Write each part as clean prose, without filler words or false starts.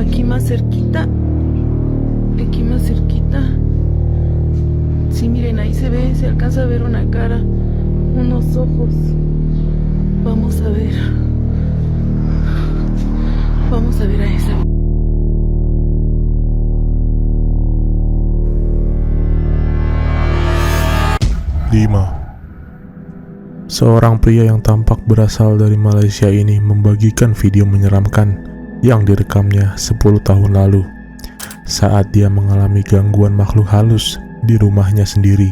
Aquí más cerquita. Aquí más cerquita. Sí, miren, ahí se alcanza a ver una cara, unos ojos. Vamos a ver. Vamos a ver a esa. Seorang pria yang tampak berasal dari Malaysia ini membagikan video menyeramkan yang direkamnya 10 tahun lalu saat dia mengalami gangguan makhluk halus di rumahnya sendiri.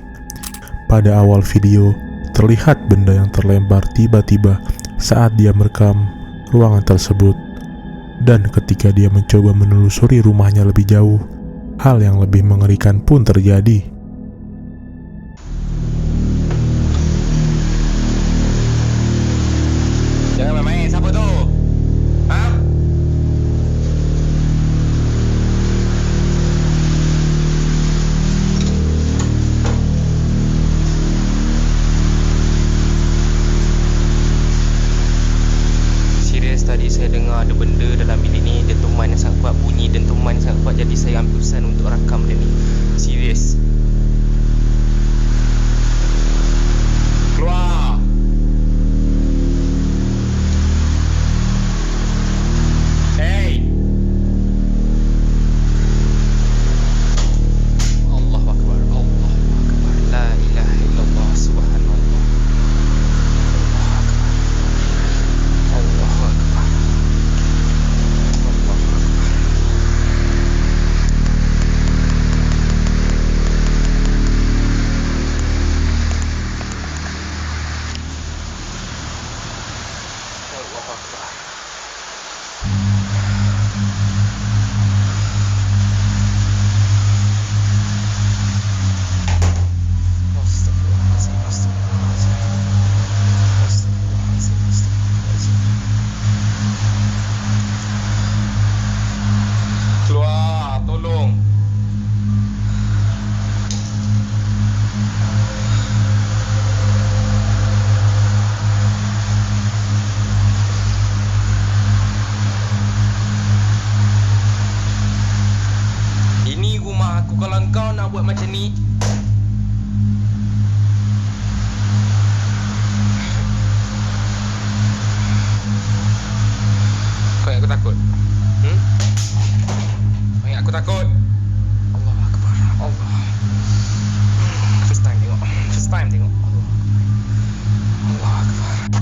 Pada awal video, terlihat benda yang terlempar tiba-tiba saat dia merekam ruangan tersebut. Dan ketika dia mencoba menelusuri rumahnya lebih jauh, hal yang lebih mengerikan pun terjadi. Jangan main-main, siapa tu? Ha? Serius, tadi saya dengar ada benda dalam bilik ni. Dentuman yang sangat kuat, bunyi dentuman yang sangat kuat. Jadi saya ambil keputusan untuk rakam dia ni. Serius. Keluar. Hey. Allahu Akbar. Allahu Akbar. La ilaha illallah. Subhanallah. Allahu Akbar. Allahu Akbar. Allahu Akbar. Astagfirullahaladzim, astagfirullahaladzim. Astagfirullahaladzim, astagfirullahaladzim. Keluar, tolong. Ini rumah aku. Kalau kau nak buat macam ni, kau ingat aku takut? Kau ingat aku takut? Allahu Akbar. Allah. First time tengok. First time tengok. Allahu Akbar.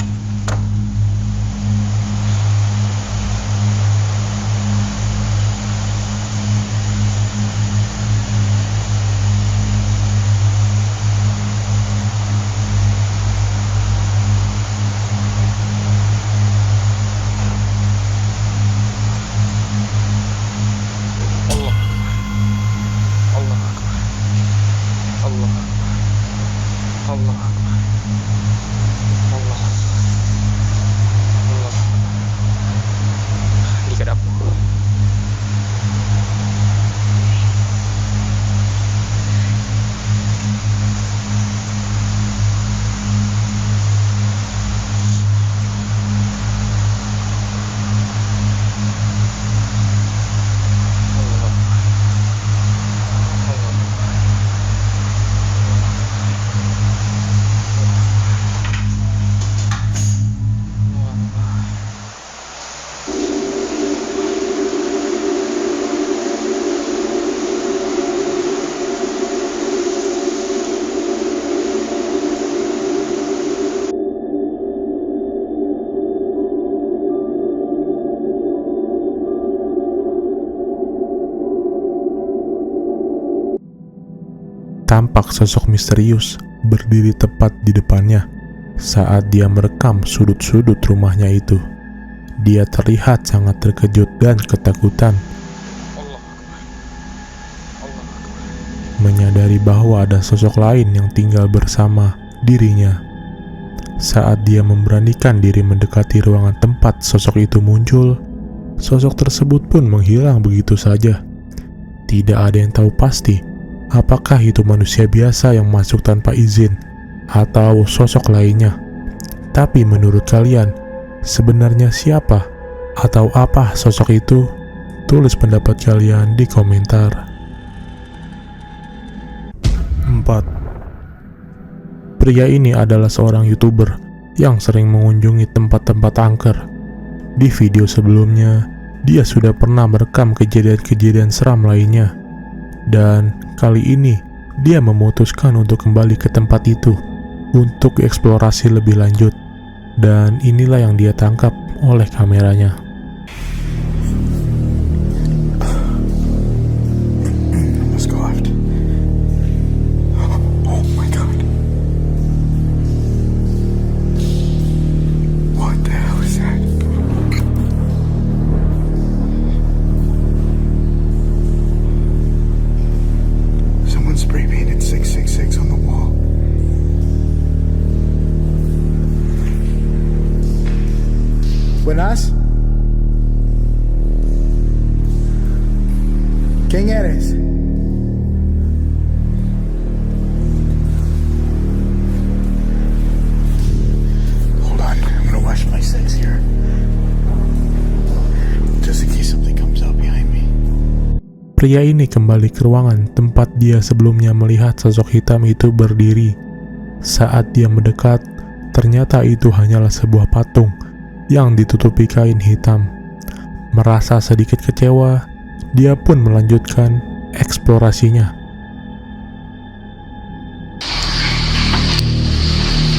Allah Akbar. Allah Akbar. Allah Akbar. Allah Akbar. Di ke dapur. Allah Akbar. Allah Akbar. Tampak sosok misterius berdiri tepat di depannya saat dia merekam sudut-sudut rumahnya itu. Dia terlihat sangat terkejut dan ketakutan, Allah Akbar. Allah Akbar. menyadari bahwa ada sosok lain yang tinggal bersama dirinya. Saat dia memberanikan diri mendekati ruangan tempat sosok itu muncul, sosok tersebut pun menghilang begitu saja. Tidak ada yang tahu pasti apakah itu manusia biasa yang masuk tanpa izin atau sosok lainnya. Tapi menurut kalian, sebenarnya siapa atau apa sosok itu? tulis pendapat kalian di komentar. 4. Pria ini adalah seorang YouTuber yang sering mengunjungi tempat-tempat angker. Di video sebelumnya, dia sudah pernah merekam kejadian-kejadian seram lainnya. Dan kali ini, dia memutuskan untuk kembali ke tempat itu untuk eksplorasi lebih lanjut. Dan inilah yang dia tangkap oleh kameranya. Let's go left. Oh my god. What the hell is that? Someone spray painted 666 on the wall. Buenas. ¿Quién eres? Hold on, I'm gonna wash my six here. Just in case something comes out behind me. Pria ini kembali ke ruangan tempat dia sebelumnya melihat sosok hitam itu berdiri. Saat dia mendekat, ternyata itu hanyalah sebuah patung yang ditutupi kain hitam. Merasa sedikit kecewa, dia pun melanjutkan eksplorasinya.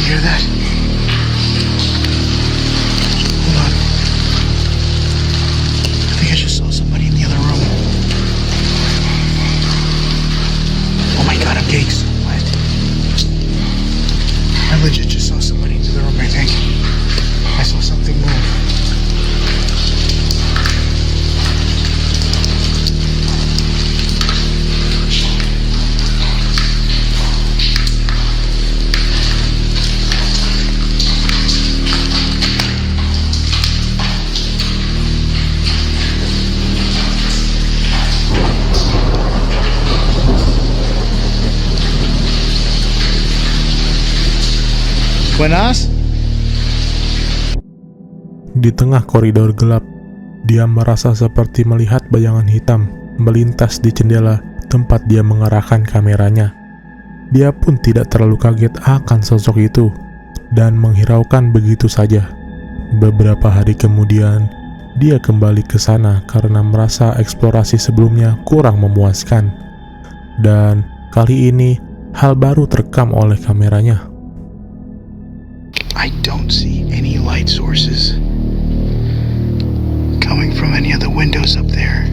Hear that? Hold on. I think I just saw somebody in the other room. Oh my god, I'm getting so wet. I legit just saw somebody into the room, I think. I saw something move. Buenas? Di tengah koridor gelap, dia merasa seperti melihat bayangan hitam melintas di jendela tempat dia mengarahkan kameranya. Dia pun tidak terlalu kaget akan sosok itu dan menghiraukan begitu saja. Beberapa hari kemudian, dia kembali ke sana karena merasa eksplorasi sebelumnya kurang memuaskan. Dan kali ini, hal baru terekam oleh kameranya. I don't see any light sources coming from any of the windows up there.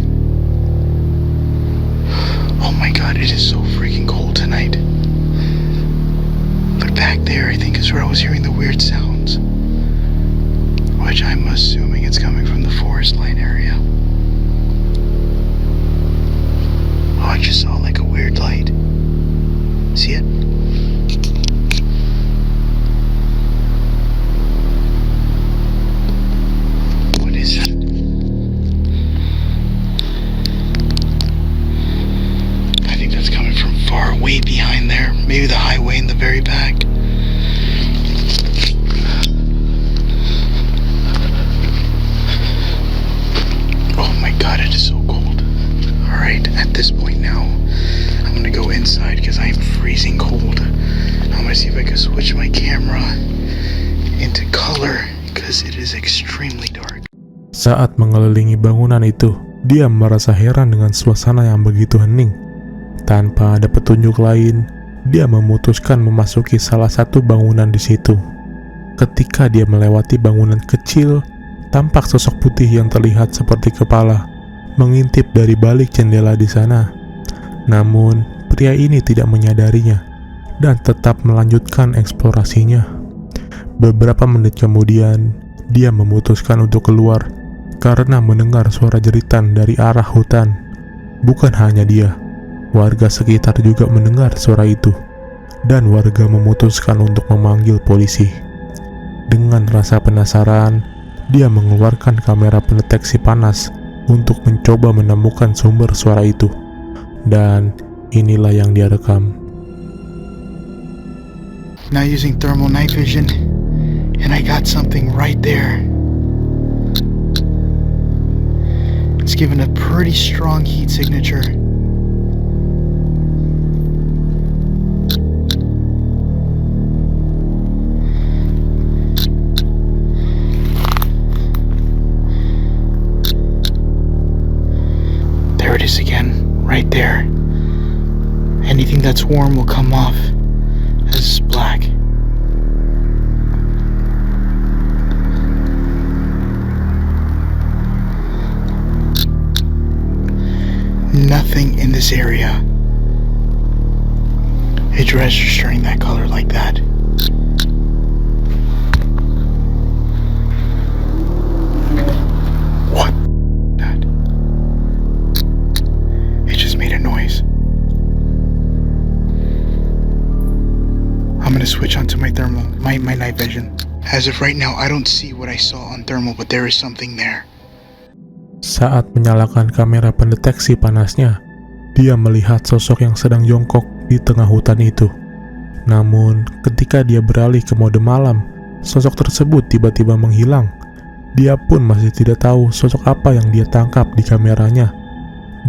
Oh my god, it is so freaking cold tonight. But back there, I think is where I was hearing the weird sounds, which I'm assuming it's coming from the forest line area. Oh, I just saw like a weird light. See it? What is that? I think that's coming from far way behind there. Maybe the highway in the very back. Oh my god, it is so cold. Alright, at this point now, I'm gonna go inside because I am freezing cold. I'm gonna see if I can switch my camera into color because it is extremely dark. Saat mengelilingi bangunan itu, dia merasa heran dengan suasana yang begitu hening. Tanpa ada petunjuk lain, dia memutuskan memasuki salah satu bangunan di situ. Ketika dia melewati bangunan kecil, tampak sosok putih yang terlihat seperti kepala mengintip dari balik jendela di sana. Namun, pria ini tidak menyadarinya dan tetap melanjutkan eksplorasinya. Beberapa menit kemudian, dia memutuskan untuk keluar karena mendengar suara jeritan dari arah hutan. Bukan hanya dia, warga sekitar juga mendengar suara itu, dan warga memutuskan untuk memanggil polisi. Dengan rasa penasaran, dia mengeluarkan kamera pendeteksi panas untuk mencoba menemukan sumber suara itu. Dan inilah yang dia rekam. Now using thermal night vision, and I got something right there. It's given a pretty strong heat signature. There it is again, right there. Anything that's warm will come off as black. Nothing in this area is registering that color like that. What? That. It just made a noise. I'm gonna switch onto my thermal, my night vision. As of right now, I don't see what I saw on thermal, but there is something there. Saat menyalakan kamera pendeteksi panasnya, dia melihat sosok yang sedang jongkok di tengah hutan itu. Namun, ketika dia beralih ke mode malam, sosok tersebut tiba-tiba menghilang. Dia pun masih tidak tahu sosok apa yang dia tangkap di kameranya.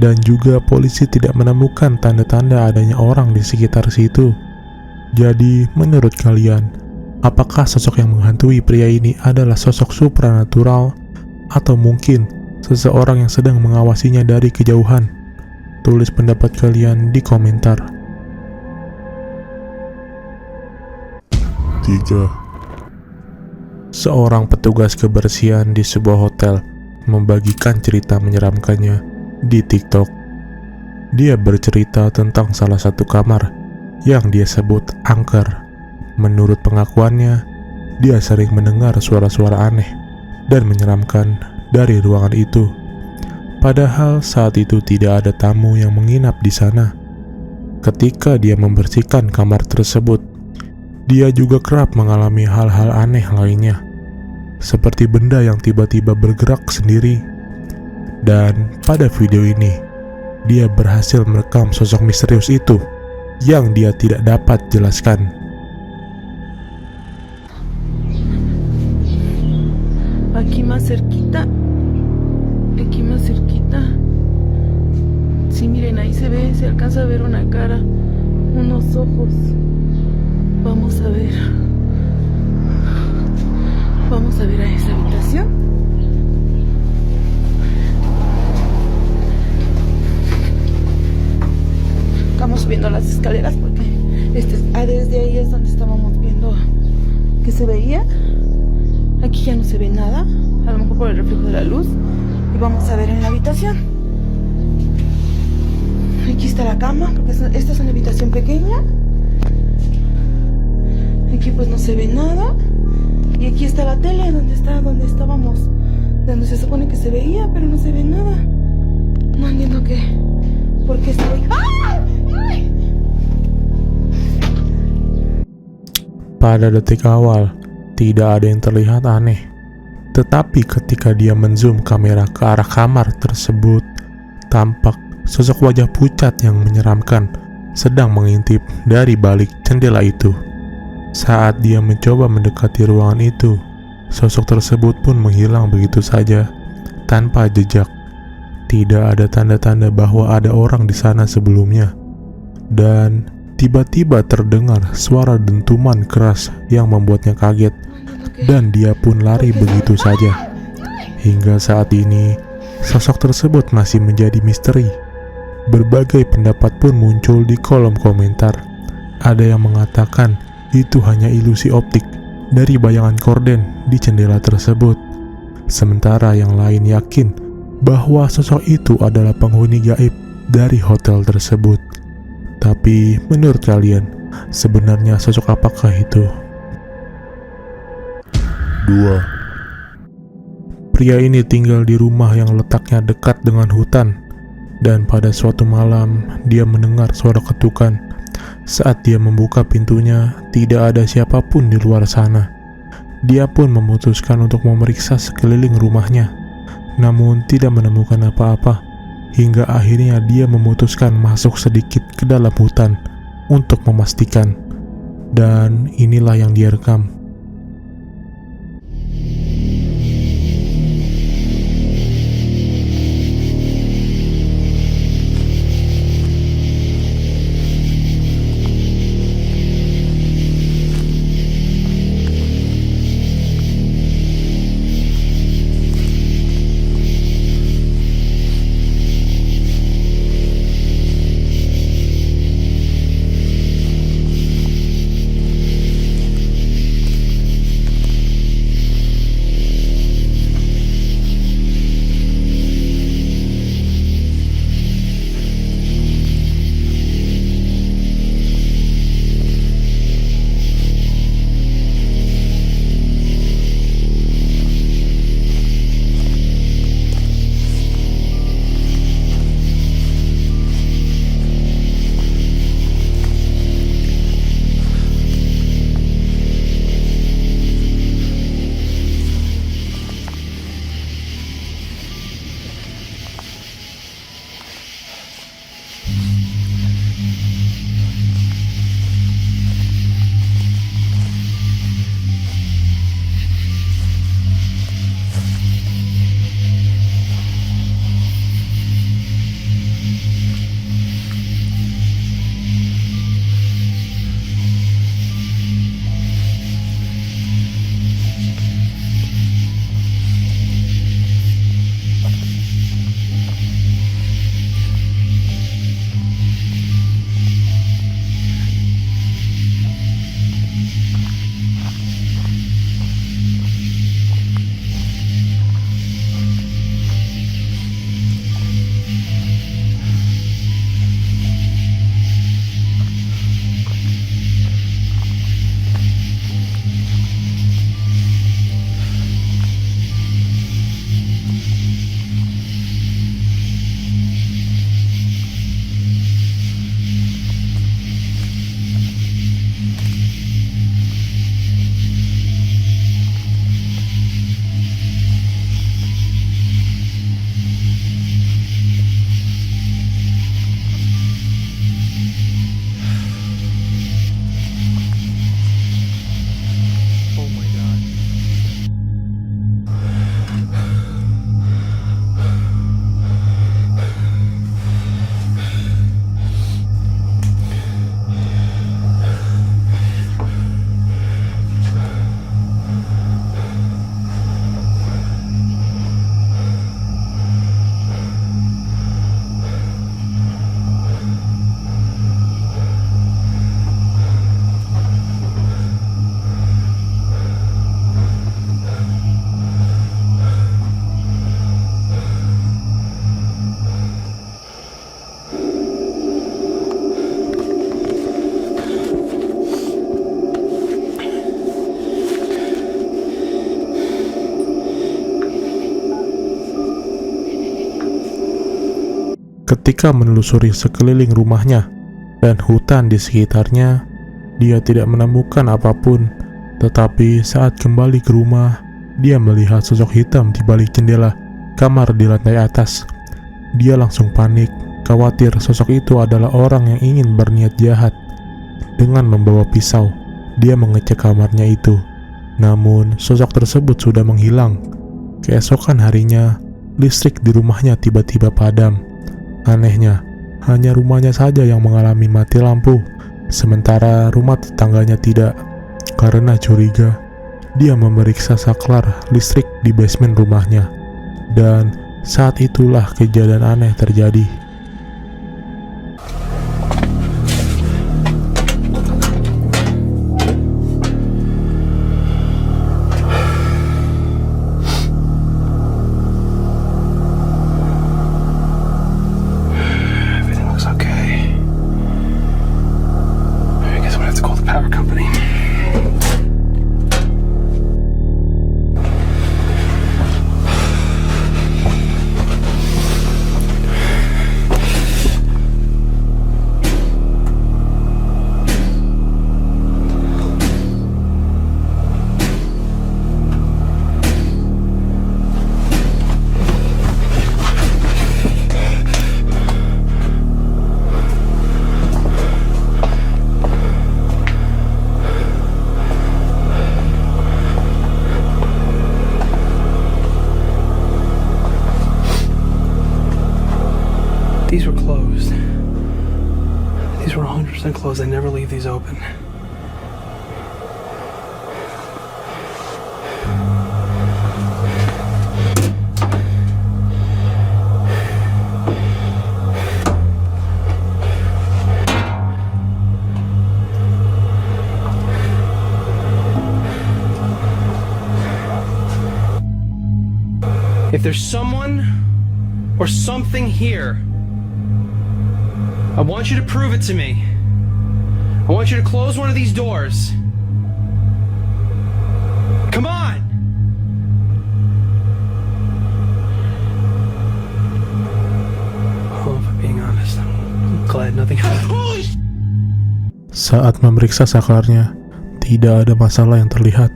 Dan juga polisi tidak menemukan tanda-tanda adanya orang di sekitar situ. Jadi, menurut kalian, apakah sosok yang menghantui pria ini adalah sosok supranatural atau mungkin seseorang yang sedang mengawasinya dari kejauhan? Tulis pendapat kalian di komentar. 3. Seorang petugas kebersihan di sebuah hotel membagikan cerita menyeramkannya di TikTok. Dia bercerita tentang salah satu kamar yang dia sebut angker. Menurut pengakuannya, dia sering mendengar suara-suara aneh dan menyeramkan dari ruangan itu. Padahal saat itu tidak ada tamu yang menginap di sana. Ketika dia membersihkan kamar tersebut, dia juga kerap mengalami hal-hal aneh lainnya, seperti benda yang tiba-tiba bergerak sendiri. Dan pada video ini, dia berhasil merekam sosok misterius itu yang dia tidak dapat jelaskan. Aquí más cerquita. Aquí más cerquita. Sí, miren, ahí se ve, se alcanza a ver una cara, unos ojos. Vamos a ver. Vamos a ver a esa habitación. Estamos subiendo las escaleras porque desde ahí es donde estábamos viendo que se veía. Aquí ya no se ve nada, a lo mejor por el reflejo de la luz. Y vamos a ver en la habitación. Aquí está la cama, porque esta es una habitación pequeña. Aquí pues no se ve nada. Y aquí está la tele, donde estábamos, donde se supone que se veía, pero no se ve nada. No entiendo por qué estoy. ¡Ay! ¡Ay! Pada detik awal, tidak ada yang terlihat aneh. Tetapi ketika dia menzoom kamera ke arah kamar tersebut, tampak sosok wajah pucat yang menyeramkan sedang mengintip dari balik jendela itu. Saat dia mencoba mendekati ruangan itu, sosok tersebut pun menghilang begitu saja, tanpa jejak. Tidak ada tanda-tanda bahwa ada orang di sana sebelumnya. Dan tiba-tiba terdengar suara dentuman keras yang membuatnya kaget, dan dia pun lari begitu saja. Hingga saat ini, sosok tersebut masih menjadi misteri. Berbagai pendapat pun muncul di kolom komentar. Ada yang mengatakan itu hanya ilusi optik dari bayangan korden di jendela tersebut. Sementara yang lain yakin bahwa sosok itu adalah penghuni gaib dari hotel tersebut. Tapi menurut kalian, sebenarnya sosok apakah itu? 2. Pria ini tinggal di rumah yang letaknya dekat dengan hutan, dan pada suatu malam dia mendengar suara ketukan. Saat dia membuka pintunya, tidak ada siapapun di luar sana. Dia pun memutuskan untuk memeriksa sekeliling rumahnya, namun tidak menemukan apa-apa. Hingga akhirnya dia memutuskan masuk sedikit ke dalam hutan untuk memastikan. Dan inilah yang dia rekam. Ketika menelusuri sekeliling rumahnya dan hutan di sekitarnya, dia tidak menemukan apapun. Tetapi saat kembali ke rumah, dia melihat sosok hitam di balik jendela kamar di lantai atas. Dia langsung panik, khawatir sosok itu adalah orang yang ingin berniat jahat. Dengan membawa pisau, dia mengecek kamarnya itu. Namun, sosok tersebut sudah menghilang. Keesokan harinya, listrik di rumahnya tiba-tiba padam. Anehnya, hanya rumahnya saja yang mengalami mati lampu, sementara rumah tetangganya tidak. Karena curiga, dia memeriksa saklar listrik di basement rumahnya. Dan saat itulah kejadian aneh terjadi. Everything looks okay. I guess I'm gonna have to call the power company. These were closed. These were 100% closed. I never leave these open. If there's someone or something here, I want you to prove it to me. I want you to close one of these doors. Come on! Oh, if I'm being honest, I'm glad nothing happened. Saat memeriksa saklarnya, tidak ada masalah yang terlihat.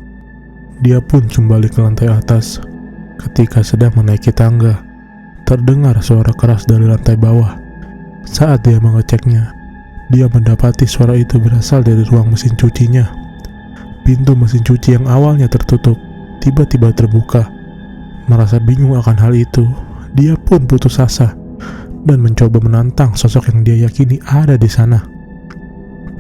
Dia pun kembali ke lantai atas. Ketika sedang menaiki tangga, terdengar suara keras dari lantai bawah. Saat dia mengeceknya, dia mendapati suara itu berasal dari ruang mesin cucinya. Pintu mesin cuci yang awalnya tertutup tiba-tiba terbuka. Merasa bingung akan hal itu, dia pun putus asa dan mencoba menantang sosok yang dia yakini ada di sana.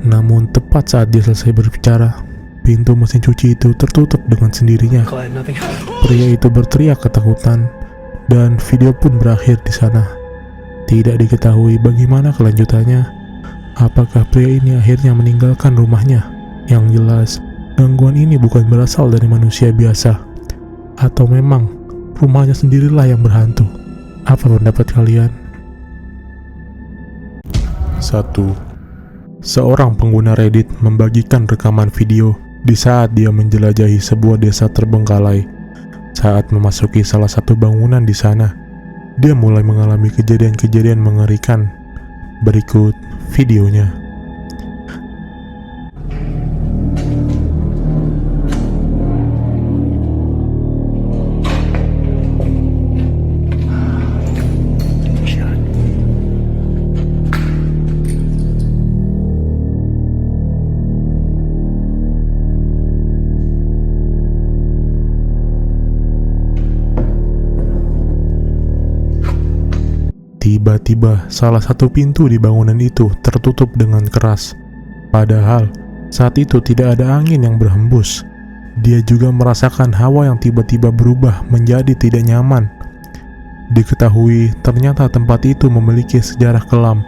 Namun tepat saat dia selesai berbicara, pintu mesin cuci itu tertutup dengan sendirinya. Glad nothing happened. Pria itu berteriak ketakutan dan video pun berakhir di sana. Tidak diketahui bagaimana kelanjutannya. Apakah pria ini akhirnya meninggalkan rumahnya? Yang jelas, gangguan ini bukan berasal dari manusia biasa. Atau memang rumahnya sendirilah yang berhantu? Apa pendapat kalian? 1. Seorang pengguna Reddit membagikan rekaman video di saat dia menjelajahi sebuah desa terbengkalai. Saat memasuki salah satu bangunan di sana, dia mulai mengalami kejadian-kejadian mengerikan. Berikut videonya. Tiba-tiba, salah satu pintu di bangunan itu tertutup dengan keras. Padahal, saat itu tidak ada angin yang berhembus. Dia juga merasakan hawa yang tiba-tiba berubah menjadi tidak nyaman. Diketahui, ternyata tempat itu memiliki sejarah kelam,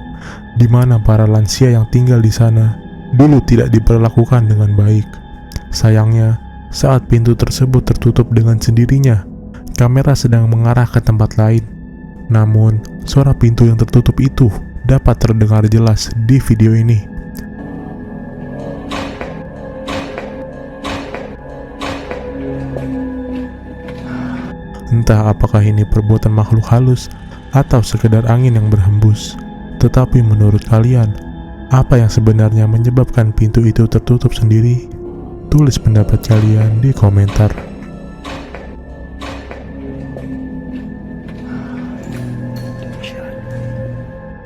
di mana para lansia yang tinggal di sana dulu tidak diperlakukan dengan baik. Sayangnya, saat pintu tersebut tertutup dengan sendirinya, kamera sedang mengarah ke tempat lain. Namun, suara pintu yang tertutup itu dapat terdengar jelas di video ini. Entah apakah ini perbuatan makhluk halus atau sekedar angin yang berhembus. Tetapi menurut kalian, apa yang sebenarnya menyebabkan pintu itu tertutup sendiri? Tulis pendapat kalian di komentar.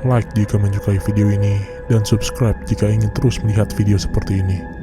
Like jika menyukai video ini, dan subscribe jika ingin terus melihat video seperti ini.